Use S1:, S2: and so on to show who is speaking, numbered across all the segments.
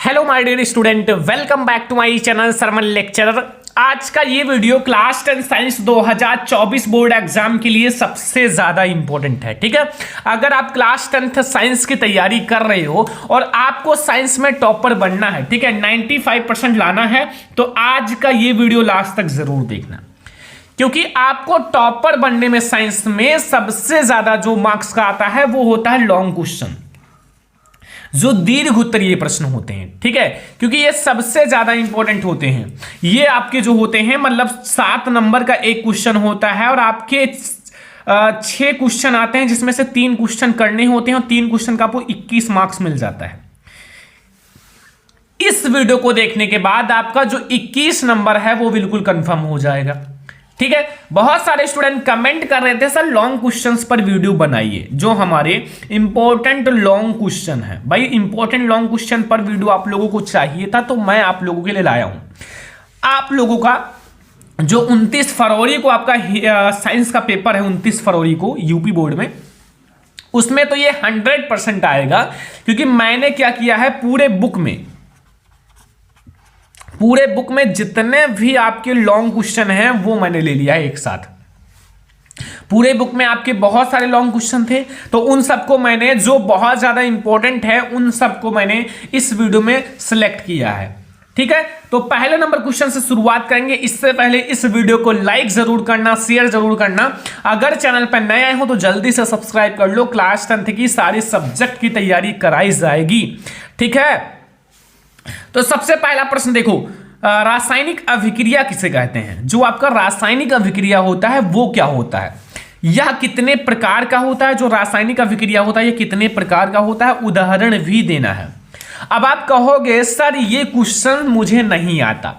S1: Hello my dear student, welcome back to my channel सरमन lecturer. आज का ये video class 10 science 2024 board exam के लिए सबसे ज्यादा इंपॉर्टेंट है। ठीक है, अगर आप क्लास 10th साइंस की तैयारी कर रहे हो और आपको साइंस में टॉपर बनना है, ठीक है, 95% लाना है, तो आज का ये वीडियो लास्ट तक जरूर देखना, क्योंकि आपको टॉपर बनने में साइंस में सबसे ज्यादा जो मार्क्स का आता है वो होता है लॉन्ग क्वेश्चन, जो दीर्घ उत्तरीय प्रश्न होते हैं। ठीक है, क्योंकि ये सबसे ज्यादा इंपॉर्टेंट होते हैं। ये आपके जो होते हैं, मतलब 7 नंबर का एक क्वेश्चन होता है और आपके 6 क्वेश्चन आते हैं, जिसमें से 3 क्वेश्चन करने होते हैं और 3 क्वेश्चन का आपको 21 मार्क्स मिल जाता है। इस वीडियो को देखने के बाद आपका जो 21 नंबर है वो बिल्कुल कंफर्म हो जाएगा। ठीक है, बहुत सारे स्टूडेंट कमेंट कर रहे थे सर लॉन्ग क्वेश्चंस पर वीडियो बनाइए, जो हमारे इंपॉर्टेंट लॉन्ग क्वेश्चन है। भाई इंपॉर्टेंट लॉन्ग क्वेश्चन पर वीडियो आप लोगों को चाहिए था, तो मैं आप लोगों के लिए लाया हूं। आप लोगों का जो 29 फरवरी को आपका साइंस का पेपर है, 29 फरवरी को यूपी बोर्ड में, उसमें तो ये 100% आएगा, क्योंकि मैंने क्या किया है, पूरे बुक में जितने भी आपके लॉन्ग क्वेश्चन हैं वो मैंने ले लिया है एक साथ। पूरे बुक में आपके बहुत सारे लॉन्ग क्वेश्चन थे, तो उन सबको मैंने, जो बहुत ज्यादा इंपॉर्टेंट है, उन सबको मैंने इस वीडियो में सिलेक्ट किया है। ठीक है, तो पहले नंबर क्वेश्चन से शुरुआत करेंगे। इससे पहले इस वीडियो को लाइक जरूर करना, शेयर जरूर करना। अगर चैनल पर नए आए हो तो जल्दी से सब्सक्राइब कर लो। क्लास 10th की सारी सब्जेक्ट की तैयारी कराई जाएगी। ठीक है, तो सबसे पहला प्रश्न देखो, रासायनिक अभिक्रिया किसे कहते हैं? जो आपका रासायनिक अभिक्रिया होता है वो क्या होता है? यह कितने प्रकार का होता है? जो रासायनिक अभिक्रिया होता है यह कितने प्रकार का होता है? उदाहरण भी देना है। अब आप कहोगे सर ये क्वेश्चन मुझे नहीं आता।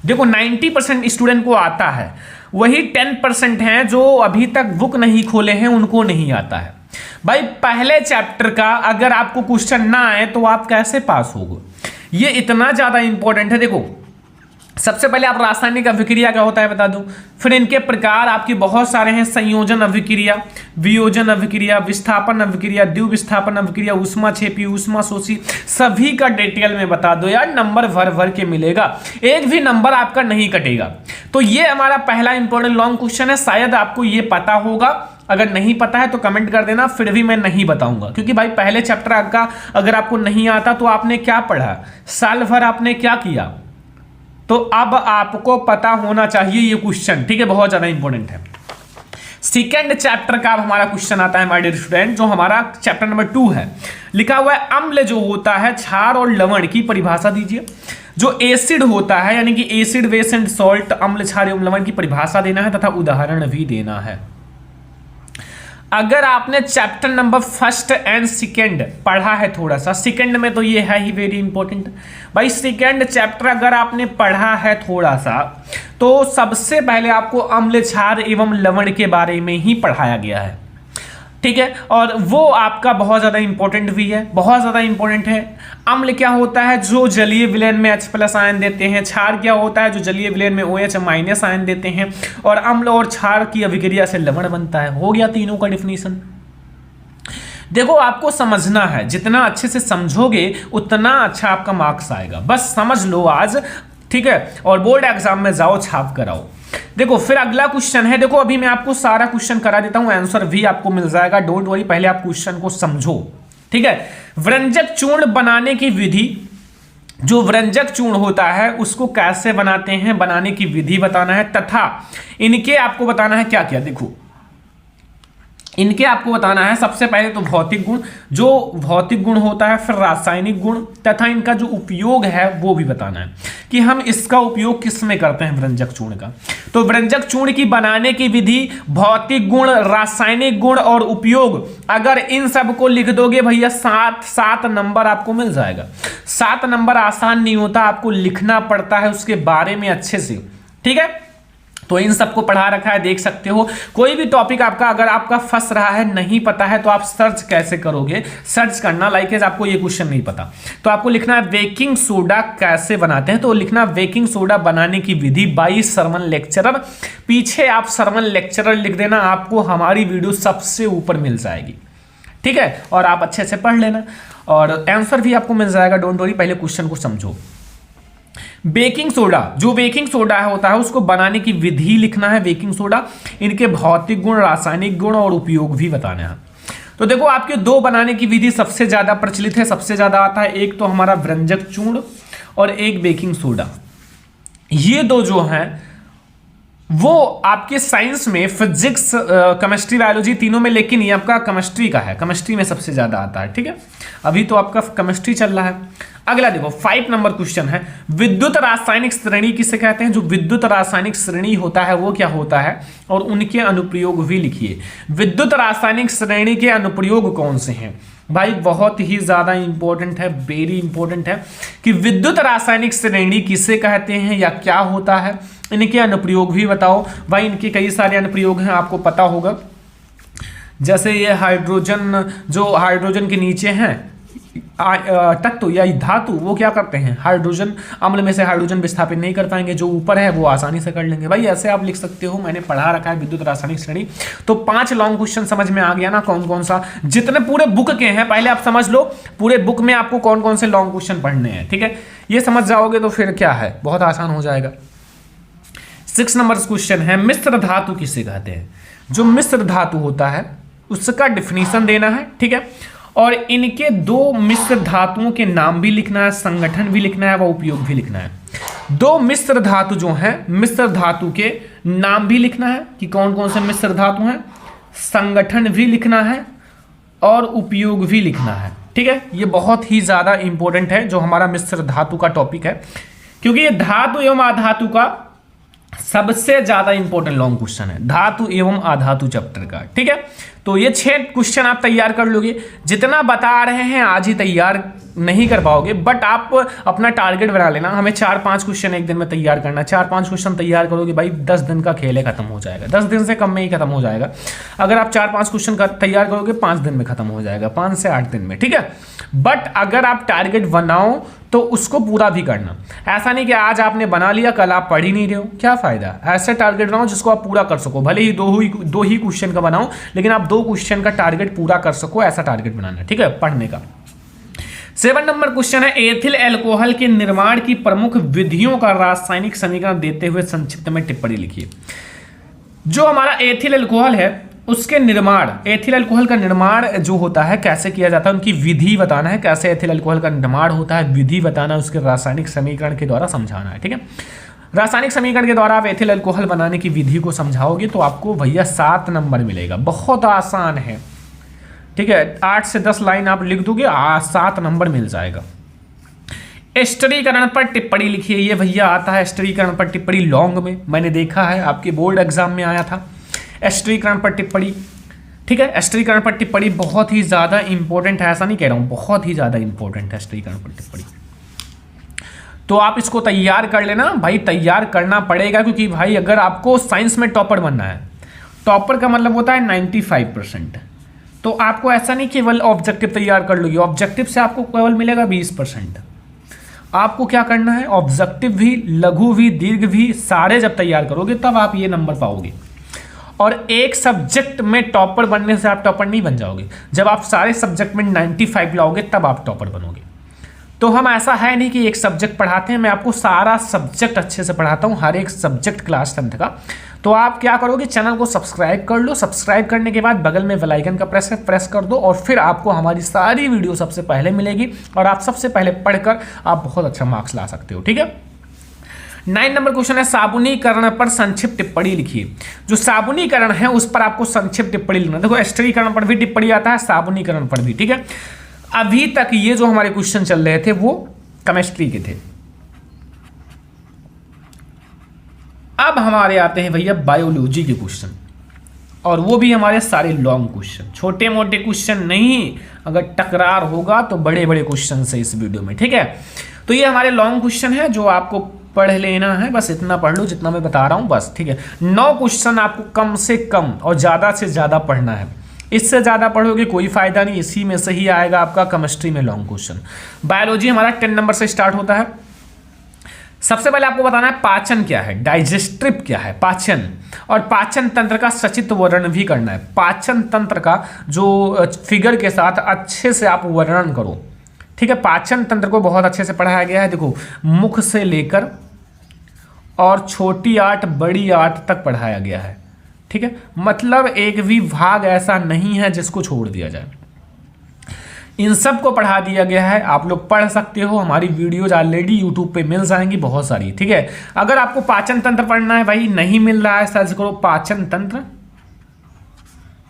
S1: देखो 90% स्टूडेंट को आता है, वही 10% हैं जो अभी तक बुक नहीं खोले हैं, उनको नहीं आता है। भाई पहले चैप्टर का अगर आपको क्वेश्चन ना आए तो आप कैसे पास होगे? ये इतना ज्यादा इंपॉर्टेंट है। देखो सबसे पहले आप रासायनिक अभिक्रिया क्या होता है बता दो, फिर इनके प्रकार आपके बहुत सारे हैं। संयोजन अभिक्रिया, वियोजन अभिक्रिया, विस्थापन अभिक्रिया, द्विविस्थापन अभिक्रिया, ऊष्माक्षेपी, ऊष्माशोषी, सभी का डिटेल में बता दो यार, नंबर भर भर के मिलेगा, एक भी नंबर आपका नहीं कटेगा। तो ये हमारा पहला इंपॉर्टेंट लॉन्ग क्वेश्चन है। शायद आपको ये पता होगा, अगर नहीं पता है तो कमेंट कर देना, फिर भी मैं नहीं बताऊंगा, क्योंकि भाई पहले चैप्टर का अगर आपको नहीं आता तो आपने क्या पढ़ा, साल भर आपने क्या किया, तो अब आपको पता होना चाहिए ये क्वेश्चन। ठीक है, बहुत ज्यादा इंपॉर्टेंट है। सेकेंड चैप्टर का अब हमारा क्वेश्चन आता है माय डियर स्टूडेंट, जो हमारा चैप्टर नंबर 2 है। लिखा हुआ है अम्ल जो होता है, क्षार और लवण की परिभाषा दीजिए। जो एसिड होता है, यानी कि एसिड बेस एंड सॉल्ट, अम्ल क्षार एवं लवण की परिभाषा देना है तथा उदाहरण भी देना है। अगर आपने चैप्टर नंबर 1 एंड 2 पढ़ा है, थोड़ा सा 2 में तो ये है ही वेरी इंपॉर्टेंट भाई। 2 चैप्टर अगर आपने पढ़ा है थोड़ा सा, तो सबसे पहले आपको अम्ल क्षार एवं लवण के बारे में ही पढ़ाया गया है। ठीक है, और वो आपका बहुत ज़्यादा इंपॉर्टेंट भी है, बहुत ज़्यादा इंपॉर्टेंट है। अम्ल क्या होता है? जो जलीय विलयन में H+ आयन देते हैं। क्षार क्या होता है? जो जलीय विलयन में OH- आयन देते हैं। और अम्ल और क्षार की अभिक्रिया से लवण बनता है। हो गया तीनों का डिफिनीशन। देखो आपको समझना है, जितना अच्छे से समझोगे उतना अच्छा आपका मार्क्स आएगा, बस समझ लो आज। ठीक है, और बोर्ड एग्जाम में जाओ छाप कराओ। देखो फिर अगला क्वेश्चन है। देखो अभी मैं आपको सारा क्वेश्चन करा देता हूं, आंसर भी आपको मिल जाएगा, डोंट वरी, पहले आप क्वेश्चन को समझो। ठीक है, व्यंजक चूर्ण बनाने की विधि, जो व्यंजक चूर्ण होता है उसको कैसे बनाते हैं, बनाने की विधि बताना है, तथा इनके आपको बताना है क्या क्या। देखो इनके आपको बताना है सबसे पहले तो भौतिक गुण, जो भौतिक गुण होता है, फिर रासायनिक गुण, तथा इनका जो उपयोग है वो भी बताना है कि हम इसका उपयोग किस में करते हैं व्यंजक चूर्ण का। तो व्यंजक चूर्ण की बनाने की विधि, भौतिक गुण, रासायनिक गुण और उपयोग, अगर इन सब को लिख दोगे भैया 7 नंबर आपको मिल जाएगा। 7 नंबर आसान नहीं होता, आपको लिखना पड़ता है उसके बारे में अच्छे से। ठीक है, तो इन सबको पढ़ा रखा है, देख सकते हो। कोई भी टॉपिक आपका अगर आपका फंस रहा है, नहीं पता है, तो आप सर्च कैसे करोगे? सर्च करना, लाइक आपको ये क्वेश्चन नहीं पता तो आपको लिखना है बेकिंग सोडा कैसे बनाते हैं, तो लिखना बेकिंग सोडा बनाने की विधि बाय सरमन लेक्चरर। पीछे आप सरमन लेक्चरर लिख देना, आपको हमारी वीडियो सबसे ऊपर मिल जाएगी। ठीक है, और आप अच्छे से पढ़ लेना। और आंसर भी आपको मिल जाएगा, डोंट वरी, पहले क्वेश्चन को समझो। बेकिंग सोडा, जो बेकिंग सोडा होता है उसको बनाने की विधि लिखना है, बेकिंग सोडा, इनके भौतिक गुण, रासायनिक गुण और उपयोग भी बताना है। तो देखो आपके दो बनाने की विधि सबसे ज्यादा प्रचलित है, सबसे ज्यादा आता है, एक तो हमारा व्यंजक चूर्ण और एक बेकिंग सोडा। ये दो जो हैं वो आपके साइंस में, फिजिक्स, केमिस्ट्री, बायोलॉजी तीनों में, लेकिन ये आपका केमिस्ट्री का है, केमिस्ट्री में सबसे ज्यादा आता है। ठीक है, अभी तो आपका केमिस्ट्री चल रहा है। अगला देखो 5 नंबर क्वेश्चन है, विद्युत रासायनिक श्रेणी किसे कहते हैं? जो विद्युत रासायनिक श्रेणी होता है वो क्या होता है और उनके अनुप्रयोग भी लिखिए। विद्युत रासायनिक श्रेणी के अनुप्रयोग कौन से हैं भाई? बहुत ही ज्यादा इंपॉर्टेंट है, वेरी इंपॉर्टेंट है कि विद्युत रासायनिक श्रेणी किसे कहते हैं या क्या होता है, इनके अनुप्रयोग भी बताओ भाई। इनके कई सारे अनुप्रयोग हैं, आपको पता होगा। जैसे ये हाइड्रोजन, जो हाइड्रोजन के नीचे हैं तत्व या धातु, वो क्या करते हैं? हाइड्रोजन अम्ल में से हाइड्रोजन विस्थापित नहीं कर पाएंगे, जो ऊपर है वो आसानी से कर लेंगे। भाई ऐसे आप लिख सकते हो, मैंने पढ़ा रखा है विद्युत रासायनिक श्रेणी। तो 5 लॉन्ग क्वेश्चन समझ में आ गया ना कौन कौन सा, जितने पूरे बुक के हैं पहले आप समझ लो, पूरे बुक में आपको कौन कौन से लॉन्ग क्वेश्चन पढ़ने हैं। ठीक है, ये समझ जाओगे तो फिर क्या है, बहुत आसान हो जाएगा। 6 नंबर क्वेश्चन है, मिश्र धातु किसे कहते हैं? जो मिश्र धातु होता है उसका डिफिनीशन देना है। ठीक है, और इनके 2 मिश्र धातुओं के नाम भी लिखना है, संगठन भी लिखना है, व उपयोग भी लिखना है। 2 मिश्र धातु जो हैं, मिश्र धातु के नाम भी लिखना है कि कौन कौन से मिश्र धातु हैं, संगठन भी लिखना है और उपयोग भी लिखना है। ठीक है, ये बहुत ही ज्यादा इंपॉर्टेंट है जो हमारा मिश्र धातु का टॉपिक है, क्योंकि ये धातु एवं अधातु का सबसे ज्यादा इंपॉर्टेंट लॉन्ग क्वेश्चन है, धातु एवं अधातु चैप्टर का। ठीक है, तो ये 6 क्वेश्चन आप तैयार कर लोगे। जितना बता रहे हैं आज ही तैयार नहीं कर पाओगे, बट आप अपना टारगेट बना लेना, हमें 4-5 क्वेश्चन एक दिन में तैयार करना। 4-5 क्वेश्चन तैयार करोगे भाई, 10 दिन का खेल है, खत्म हो जाएगा। 10 दिन से कम में ही खत्म हो जाएगा। अगर आप 4-5 क्वेश्चन तैयार करोगे 5 दिन में खत्म हो जाएगा, 5 से 8 दिन में। ठीक है, बट अगर आप टारगेट बनाओ तो उसको पूरा भी करना। ऐसा नहीं कि आज आपने बना लिया कल आप पढ़ ही नहीं रहे हो, क्या फायदा। ऐसे टारगेट बनाओ जिसको आप पूरा कर सको, भले ही दो ही क्वेश्चन का बनाओ, लेकिन आप 2 क्वेश्चन का टारगेट पूरा कर सको, ऐसा टारगेट बनाना। ठीक है, पढ़ने का। 7 नंबर क्वेश्चन है, एथिल अल्कोहल के निर्माण की प्रमुख विधियों का रासायनिक समीकरण देते हुए संक्षिप्त में टिप्पणी लिखिए। जो हमारा एथिल अल्कोहल है उसके निर्माण, एथिल अल्कोहल का निर्माण जो होता है कैसे किया जाता है, उनकी विधि बताना है, कैसे एथिल अल्कोहल का निर्माण होता है, विधि बताना है, उसके रासायनिक समीकरण के द्वारा समझाना है। ठीक है, रासायनिक समीकरण के द्वारा आप एथिल अल्कोहल बनाने की विधि को समझाओगे तो आपको भैया 7 नंबर मिलेगा। बहुत आसान है। ठीक है, 8 से 10 लाइन आप लिख दोगे, 7 नंबर मिल जाएगा। स्थिरीकरण पर टिप्पणी लिखिए। ये भैया आता है स्थिरीकरण पर टिप्पणी लॉन्ग में, मैंने देखा है आपके बोर्ड एग्जाम में आया था स्थिरीकरण पर टिप्पणी। ठीक है, स्थिरीकरण पर टिप्पणी बहुत ही ज्यादा इंपॉर्टेंट है, ऐसा नहीं कह रहा हूं, बहुत ही ज्यादा इंपॉर्टेंट है स्थिरीकरण पर टिप्पणी। तो आप इसको तैयार कर लेना भाई, तैयार करना पड़ेगा, क्योंकि भाई अगर आपको साइंस में टॉपर बनना है, टॉपर का मतलब होता है 95%, तो आपको ऐसा नहीं केवल ऑब्जेक्टिव तैयार कर लोगे, ऑब्जेक्टिव से आपको केवल मिलेगा 20%। आपको क्या करना है, ऑब्जेक्टिव भी, लघु भी, दीर्घ भी, सारे जब तैयार करोगे तब आप ये नंबर पाओगे। और एक सब्जेक्ट में टॉपर बनने से आप टॉपर नहीं बन जाओगे, जब आप सारे सब्जेक्ट में 95 लाओगे तब आप टॉपर बनोगे। तो हम ऐसा है नहीं कि एक सब्जेक्ट पढ़ाते हैं, मैं आपको सारा सब्जेक्ट अच्छे से पढ़ाता हूँ, हर एक सब्जेक्ट क्लास 10th का। तो आप क्या करोगे, चैनल को सब्सक्राइब कर लो, सब्सक्राइब करने के बाद बगल में बेल आइकन का प्रेस कर दो, और फिर आपको हमारी सारी वीडियो सबसे पहले मिलेगी और आप सबसे पहले पढ़कर आप बहुत अच्छा मार्क्स ला सकते हो। ठीक है, 9 नंबर क्वेश्चन है, साबुनीकरण पर संक्षिप्त टिप्पणी लिखिए। जो साबुनीकरण है उस पर आपको संक्षिप्त टिप्पणी लिखना। देखो स्थिरीकरण पर भी टिप्पणी आता है, साबुनीकरण पर भी। ठीक है, अभी तक ये जो हमारे क्वेश्चन चल रहे थे वो केमिस्ट्री के थे। अब हमारे आते हैं भैया बायोलॉजी के क्वेश्चन, और वो भी हमारे सारे लॉन्ग क्वेश्चन, छोटे मोटे क्वेश्चन नहीं। अगर टकरार होगा तो बड़े बड़े क्वेश्चन है इस वीडियो में। ठीक है, तो ये हमारे लॉन्ग क्वेश्चन है जो आपको पढ़ लेना है, बस इतना पढ़ लो जितना मैं बता रहा हूं बस। ठीक है, 9 क्वेश्चन आपको कम से कम और ज्यादा से ज्यादा पढ़ना है, इससे ज्यादा पढ़ोगे कोई फायदा नहीं। इसी में से ही आएगा आपका केमिस्ट्री में लॉन्ग क्वेश्चन। बायोलॉजी हमारा 10 नंबर से स्टार्ट होता है। सबसे पहले आपको बताना है पाचन क्या है, डाइजेस्टिव क्या है, पाचन, और पाचन तंत्र का सचित्र वर्णन भी करना है। पाचन तंत्र का जो फिगर के साथ अच्छे से आप वर्णन करो, ठीक है। पाचन तंत्र को बहुत अच्छे से पढ़ाया गया है। देखो, मुख से लेकर और छोटी आंत बड़ी आंत तक पढ़ाया गया है, ठीक है। मतलब एक भी भाग ऐसा नहीं है जिसको छोड़ दिया जाए, इन सब को पढ़ा दिया गया है। आप लोग पढ़ सकते हो, हमारी वीडियोज ऑलरेडी यूट्यूब पे मिल जाएंगी बहुत सारी, ठीक है। अगर आपको पाचन तंत्र पढ़ना है, भाई नहीं मिल रहा है, सर्च करो पाचन तंत्र,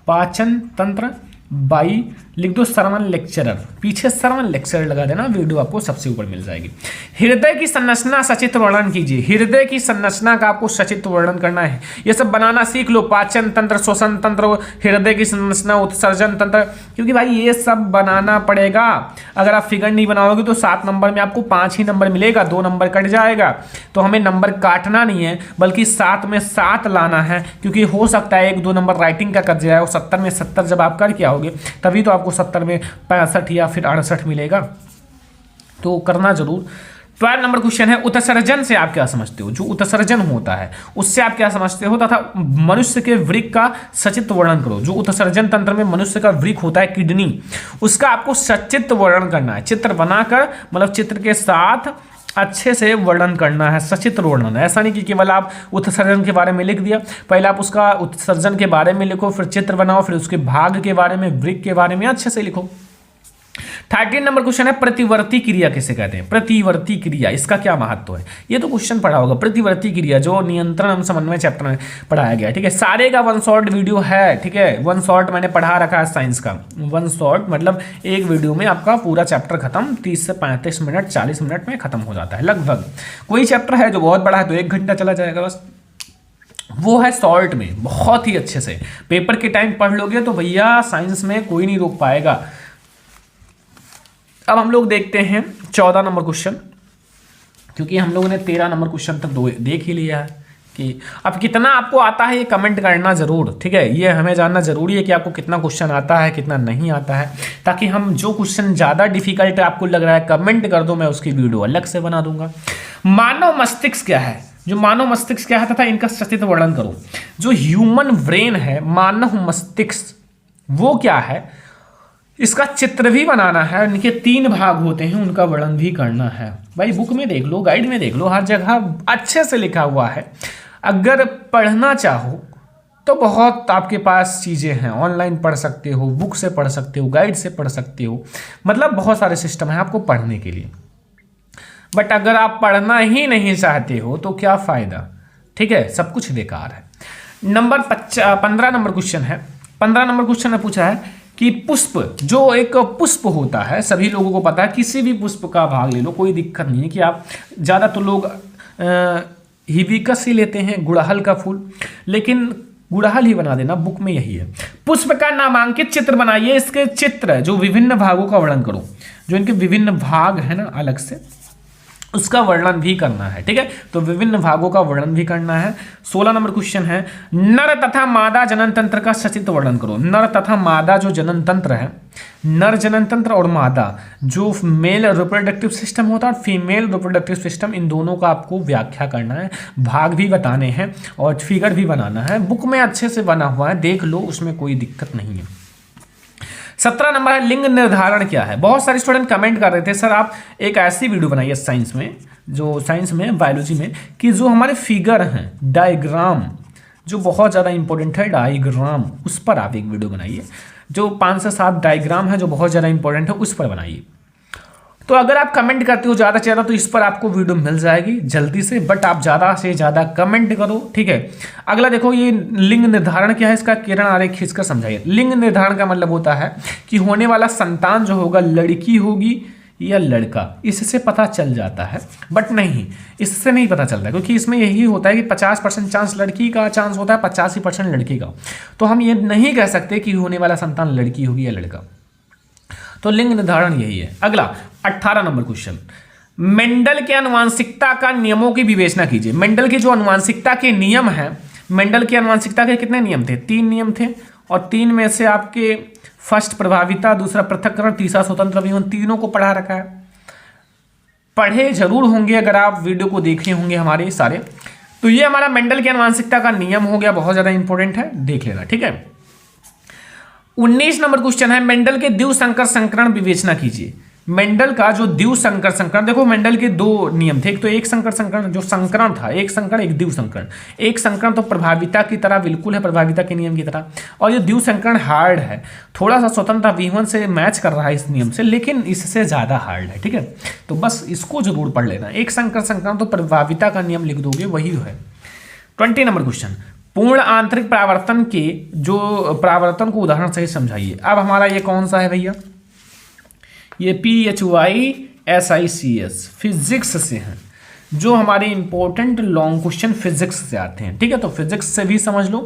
S1: पाचन तंत्र बाई लिख दो श्रवण लेक्चरर, पीछे श्रवण लेक्चरर लगा देना, वीडियो आपको सबसे ऊपर मिल जाएगी। हृदय की संरचना सचित्र वर्णन कीजिए, हृदय की संरचना का आपको सचित्र वर्णन करना है। ये सब बनाना सीख लो, पाचन तंत्र, श्वसन तंत्र, हृदय की संरचना, उत्सर्जन तंत्र, क्योंकि भाई ये सब बनाना पड़ेगा। अगर आप फिगर नहीं बनाओगे तो 7 नंबर में आपको 5 ही नंबर मिलेगा, 2 नंबर कट जाएगा। तो हमें नंबर काटना नहीं है, बल्कि 7 में 7 लाना है, क्योंकि हो सकता है 1-2 नंबर राइटिंग का कट जाए और 70 में 70 जब आप करके आओगे तभी तो आपको 70 में 65 या फिर 68 मिलेगा। तो करना जरूर। 12 नंबर क्वेश्चन है, उत्सर्जन से आप क्या समझते हो? जो उत्सर्जन होता है उससे आप क्या समझते हो तथा मनुष्य के वृक्क का सचित्र वर्णन करो। जो उत्सर्जन तंत्र में मनुष्य का वृक्क होता है, किडनी, उसका आपको सचित्र वर्णन करना है। चित्र बनाकर, मतलब चित्र के साथ अच्छे से वर्णन करना है, सचित्र वर्णन। ऐसा नहीं कि केवल आप उत्सर्जन के बारे में लिख दिया, पहले आप उसका उत्सर्जन के बारे में लिखो, फिर चित्र बनाओ, फिर उसके भाग के बारे में, वृक्क के बारे में अच्छे से लिखो। 13 नंबर क्वेश्चन है, प्रतिवर्ती क्रिया किसे कहते हैं? प्रतिवर्ती क्रिया, इसका क्या महत्व है? ये तो क्वेश्चन पढ़ा होगा। प्रतिवर्ती क्रिया जो नियंत्रण एवं समन्वय चैप्टर में पढ़ाया गया है, ठीक है। सारे का 1 शॉर्ट वीडियो है, ठीक है। 1 शॉर्ट मैंने पढ़ा रखा है साइंस का। 1 शॉर्ट मतलब एक वीडियो में आपका पूरा चैप्टर खत्म, 30 से 35 मिनट, 40 मिनट में खत्म हो जाता है लगभग। कोई चैप्टर है जो बहुत बड़ा है तो 1 घंटा चला जाएगा बस, वो है शॉर्ट में, बहुत ही अच्छे से पेपर के टाइम पढ़ लोगे तो भैया साइंस में कोई नहीं रोक पाएगा। अब हम लोग देखते हैं 14 नंबर क्वेश्चन, क्योंकि हम लोगों ने 13 नंबर क्वेश्चन तक देख ही लिया है। कि अब कितना आपको आता है ये कमेंट करना जरूर, ठीक है। ये हमें जानना जरूरी है कि आपको कितना क्वेश्चन आता है, कितना नहीं आता है, ताकि हम जो क्वेश्चन ज़्यादा डिफिकल्ट आपको लग रहा है कमेंट कर दो, मैं उसकी वीडियो अलग से बना दूंगा। मानव मस्तिष्क क्या है? जो मानव मस्तिष्क क्या है तथा इनका सचित्र वर्णन करो। जो ह्यूमन ब्रेन है, मानव मस्तिष्क, वो क्या है, इसका चित्र भी बनाना है। इनके 3 भाग होते हैं, उनका वर्णन भी करना है। भाई बुक में देख लो, गाइड में देख लो, हर जगह अच्छे से लिखा हुआ है। अगर पढ़ना चाहो तो बहुत आपके पास चीज़ें हैं, ऑनलाइन पढ़ सकते हो, बुक से पढ़ सकते हो, गाइड से पढ़ सकते हो, मतलब बहुत सारे सिस्टम है आपको पढ़ने के लिए। बट अगर आप पढ़ना ही नहीं चाहते हो तो क्या फ़ायदा, ठीक है, सब कुछ बेकार है। नंबर 15 नंबर क्वेश्चन है। 15 नंबर क्वेश्चन ने पूछा है कि पुष्प, जो एक पुष्प होता है, सभी लोगों को पता है, किसी भी पुष्प का भाग ले लो, कोई दिक्कत नहीं है। कि आप ज़्यादा तो लोग हिबिस्कस ही लेते हैं, गुड़हल का फूल, लेकिन गुड़हल ही बना देना, बुक में यही है। पुष्प का नामांकित चित्र बनाइए, इसके चित्र जो विभिन्न भागों का वर्णन करो। जो इनके विभिन्न भाग है ना अलग से, उसका वर्णन भी करना है, ठीक है। तो विभिन्न भागों का वर्णन भी करना है। 16 नंबर क्वेश्चन है, नर तथा मादा जनन तंत्र का सचित्र वर्णन करो। नर तथा मादा जो जनन तंत्र है, नर जनन तंत्र और मादा जो मेल रिप्रोडक्टिव सिस्टम होता है और फीमेल रिप्रोडक्टिव सिस्टम, इन दोनों का आपको व्याख्या करना है, भाग भी बताने हैं और फिगर भी बनाना है। बुक में अच्छे से बना हुआ है, देख लो, उसमें कोई दिक्कत नहीं है। 17 नंबर है, लिंग निर्धारण क्या है? बहुत सारे स्टूडेंट कमेंट कर रहे थे, सर आप एक ऐसी वीडियो बनाइए साइंस में बायोलॉजी में, कि जो हमारे फिगर हैं, डायग्राम, जो बहुत ज़्यादा इंपॉर्टेंट है, डायग्राम, उस पर आप एक वीडियो बनाइए। जो 5 से 7 डायग्राम है जो बहुत ज़्यादा इंपॉर्टेंट है, उस पर बनाइए। तो अगर आप कमेंट करते हो ज़्यादा से ज़्यादा तो इस पर आपको वीडियो मिल जाएगी जल्दी से, बट आप ज़्यादा से ज़्यादा कमेंट करो, ठीक है। अगला देखो, ये लिंग निर्धारण क्या है, इसका किरण आरेख खींचकर समझाइए। लिंग निर्धारण का मतलब होता है कि होने वाला संतान जो होगा, लड़की होगी या लड़का, इससे पता चल जाता है। बट नहीं, इससे नहीं पता चलता, क्योंकि इसमें यही होता है कि 50% चांस लड़की का चांस होता है, 85% लड़के का। तो हम ये नहीं कह सकते कि होने वाला संतान लड़की होगी या लड़का। तो लिंग निर्धारण यही है। अगला 18 नंबर क्वेश्चन, मेंडल के आनुवंशिकता का नियमों की विवेचना कीजिए। मेंडल के जो आनुवंशिकता के नियम हैं, मेंडल के आनुवंशिकता के कितने नियम थे? 3 नियम थे, और 3 में से आपके फर्स्ट प्रभाविता, दूसरा पृथक्करण, तीसरा स्वतंत्र अभिगमन, तीनों को पढ़ा रखा है। पढ़े जरूर होंगे अगर आप वीडियो को देखे होंगे हमारे सारे। तो ये हमारा मेंडल की आनुवंशिकता का नियम हो गया, बहुत ज़्यादा इंपॉर्टेंट है, देख लेना, ठीक है। 19 नंबर क्वेश्चन है, मेंडल के द्विसंकर संकरण विवेचना कीजिए। मेंडल का जो द्विव संकर संकरण, देखो मेंडल के दो नियम थे, एक तो एक संकर संकरण जो संकरण था, एक संकरण एक द्विव संकरण। एक संकरण तो प्रभाविता की तरह बिल्कुल है, प्रभाविता के नियम की तरह, और ये द्विव संकरण हार्ड है, थोड़ा सा स्वतंत्र V1 से मैच कर रहा है इस नियम से, लेकिन इससे ज़्यादा हार्ड है, ठीक है। तो बस इसको जरूर पढ़ लेना। एक संकर संकरण तो प्रभाविता का नियम लिख दोगे, वही है। 20 नंबर क्वेश्चन, पूर्ण आंतरिक परावर्तन के जो परावर्तन को उदाहरण सहित समझाइए। अब हमारा ये कौन सा है भैया, ये PHYSICS फिजिक्स से है, जो हमारे इंपॉर्टेंट लॉन्ग क्वेश्चन फिजिक्स से आते हैं, ठीक है। तो फिजिक्स से भी समझ लो,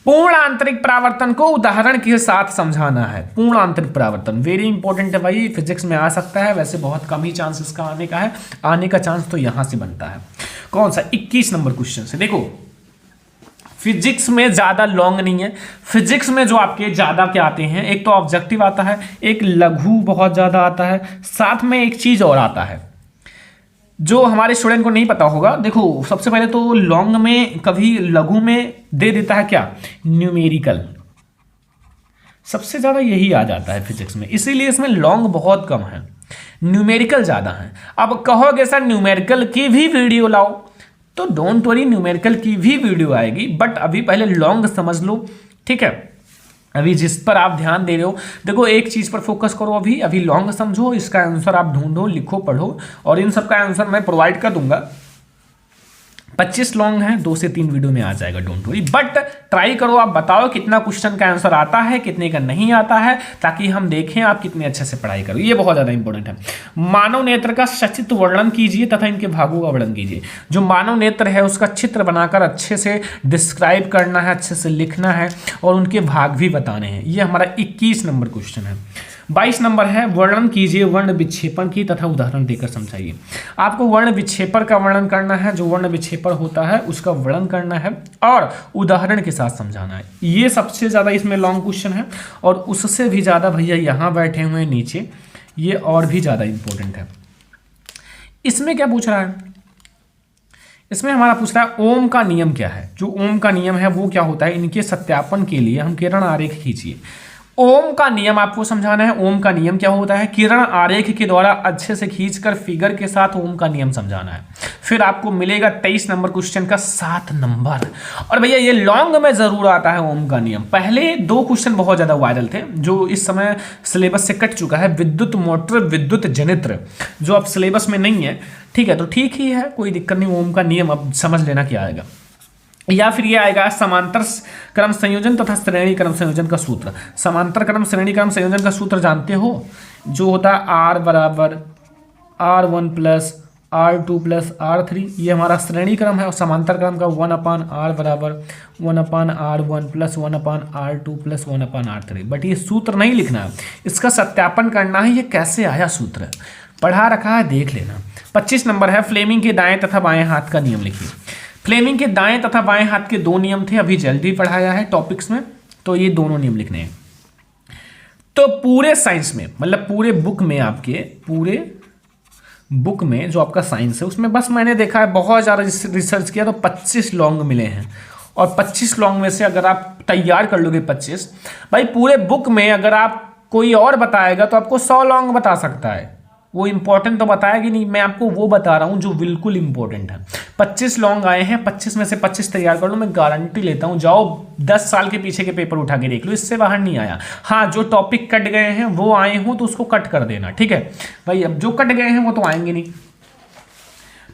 S1: पूर्ण आंतरिक परावर्तन को उदाहरण के साथ समझाना है। पूर्ण आंतरिक परावर्तन वेरी इंपॉर्टेंट है भाई, फिजिक्स में आ सकता है, वैसे बहुत कम ही चांस इसका आने का है, आने का चांस तो यहां से बनता है। कौन सा, 21 नंबर क्वेश्चन से। देखो फिजिक्स में ज्यादा लॉन्ग नहीं है, फिजिक्स में जो आपके ज्यादा क्या आते हैं, एक तो ऑब्जेक्टिव आता है, एक लघु बहुत ज्यादा आता है, साथ में एक चीज और आता है जो हमारे स्टूडेंट को नहीं पता होगा। देखो सबसे पहले तो लॉन्ग में कभी लघु में दे देता है क्या, न्यूमेरिकल, सबसे ज्यादा यही आ जाता है फिजिक्स में, इसीलिए इसमें लॉन्ग बहुत कम है, न्यूमेरिकल ज्यादा है। अब कहोगे सर न्यूमेरिकल की भी वीडियो लाओ, तो डोंट वरी, न्यूमेरिकल की भी वीडियो आएगी, बट अभी पहले लॉन्ग समझ लो, ठीक है। अभी जिस पर आप ध्यान दे रहे हो, देखो एक चीज पर फोकस करो, अभी लॉन्ग समझो, इसका आंसर आप ढूंढो, लिखो, पढ़ो, और इन सब का आंसर मैं प्रोवाइड कर दूंगा। 25 लॉन्ग है, 2 से 3 वीडियो में आ जाएगा, डोंट वरी, बट ट्राई करो, आप बताओ कितना क्वेश्चन का आंसर आता है, कितने का नहीं आता है, ताकि हम देखें आप कितने अच्छे से पढ़ाई करो, ये बहुत ज्यादा इंपॉर्टेंट है। मानव नेत्र का सचित्र वर्णन कीजिए तथा इनके भागों का वर्णन कीजिए। जो मानव नेत्र है उसका चित्र बनाकर अच्छे से डिस्क्राइब करना है, अच्छे से लिखना है, और उनके भाग भी बताने हैं। ये हमारा 21 नंबर क्वेश्चन है। 22 नंबर है, वर्णन कीजिए वर्ण विक्षेपण की तथा उदाहरण देकर समझाइए। आपको वर्ण विक्षेपण का वर्णन करना है, जो वर्ण विक्षेपण होता है उसका वर्णन करना है और उदाहरण के साथ समझाना है। ये सबसे ज्यादा इसमें लॉन्ग क्वेश्चन है, और उससे भी ज्यादा भैया यहाँ बैठे हुए हैं नीचे, ये और भी ज्यादा इंपॉर्टेंट है। इसमें क्या पूछ रहा है, इसमें हमारा पूछ रहा है ओम का नियम क्या है। जो ओम का नियम है वो क्या होता है, इनके सत्यापन के लिए हम किरण आरेख खींचिए। ओम का नियम आपको समझाना है। ओम का नियम क्या होता है, किरण आरेख के द्वारा अच्छे से खींचकर फिगर के साथ ओम का नियम समझाना है। फिर आपको मिलेगा 23 नंबर क्वेश्चन का 7 नंबर। और भैया ये लॉन्ग में जरूर आता है ओम का नियम। पहले 2 क्वेश्चन बहुत ज्यादा वायरल थे, जो इस समय सिलेबस से कट चुका है, विद्युत मोटर, विद्युत जनित्र, जो अब सिलेबस में नहीं है, ठीक है। तो ठीक ही है, कोई दिक्कत नहीं, ओम का नियम अब समझ लेना क्या आएगा। या फिर ये आएगा समांतर क्रम संयोजन तथा श्रेणी क्रम संयोजन का सूत्र। समांतर क्रम श्रेणी क्रम संयोजन का सूत्र जानते हो, जो होता है R बराबर R1 plus R2 plus R3। ये हमारा श्रेणी क्रम है, और समांतर क्रम का 1/R बराबर 1/R1 plus 1/R2 plus 1/R3। But ये सूत्र नहीं लिखना है, इसका सत्यापन करना है, ये कैसे आया सूत्र, पढ़ा रखा है, देख लेना। 25 नंबर है, फ्लेमिंग के दाएं तथा बाएं हाथ का नियम लिखिए। फ्लेमिंग के दाएं तथा बाएं हाथ के 2 नियम थे, अभी जल्दी पढ़ाया है टॉपिक्स में, तो ये दोनों नियम लिखने हैं। तो पूरे साइंस में, मतलब पूरे बुक में, आपके पूरे बुक में जो आपका साइंस है उसमें बस मैंने देखा है, बहुत ज़्यादा रिसर्च किया तो 25 लॉन्ग मिले हैं। और 25 लॉन्ग में से अगर आप तैयार कर लोगे 25, भाई पूरे बुक में अगर आप कोई और बताएगा तो आपको 100 लॉन्ग बता सकता है, वो इंपॉर्टेंट तो बताएगी नहीं, मैं आपको वो बता रहा हूँ जो बिल्कुल इंपॉर्टेंट है। 25 लॉन्ग आए हैं, 25 में से 25 तैयार कर लो, मैं गारंटी लेता हूँ, जाओ 10 साल के पीछे के पेपर उठा के देख लो, इससे बाहर नहीं आया। हाँ, जो टॉपिक कट गए हैं वो आए हों तो उसको कट कर देना, ठीक है भाई। अब जो कट गए हैं वो तो आएंगे नहीं।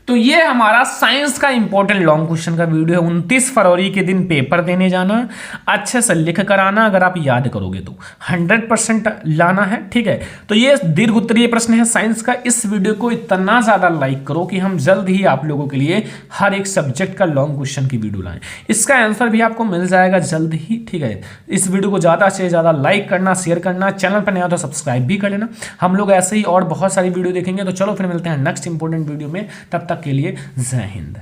S1: तो ये हमारा साइंस का इंपॉर्टेंट लॉन्ग क्वेश्चन का वीडियो है। 29 फरवरी के दिन पेपर देने जाना, अच्छे से लिख कर आना, अगर आप याद करोगे तो 100% लाना है, ठीक है। तो ये दीर्घ उत्तरीय प्रश्न है साइंस का। इस वीडियो को इतना ज़्यादा लाइक करो कि हम जल्द ही आप लोगों के लिए हर एक सब्जेक्ट का लॉन्ग क्वेश्चन की वीडियो लाएं। इसका आंसर भी आपको मिल जाएगा जल्द ही, ठीक है। इस वीडियो को ज़्यादा से ज़्यादा लाइक करना, शेयर करना, चैनल पर नया तो सब्सक्राइब भी कर लेना। हम लोग ऐसे ही और बहुत सारी वीडियो देखेंगे। तो चलो फिर मिलते हैं नेक्स्ट इंपॉर्टेंट वीडियो में, तब तक के लिए जय हिंद।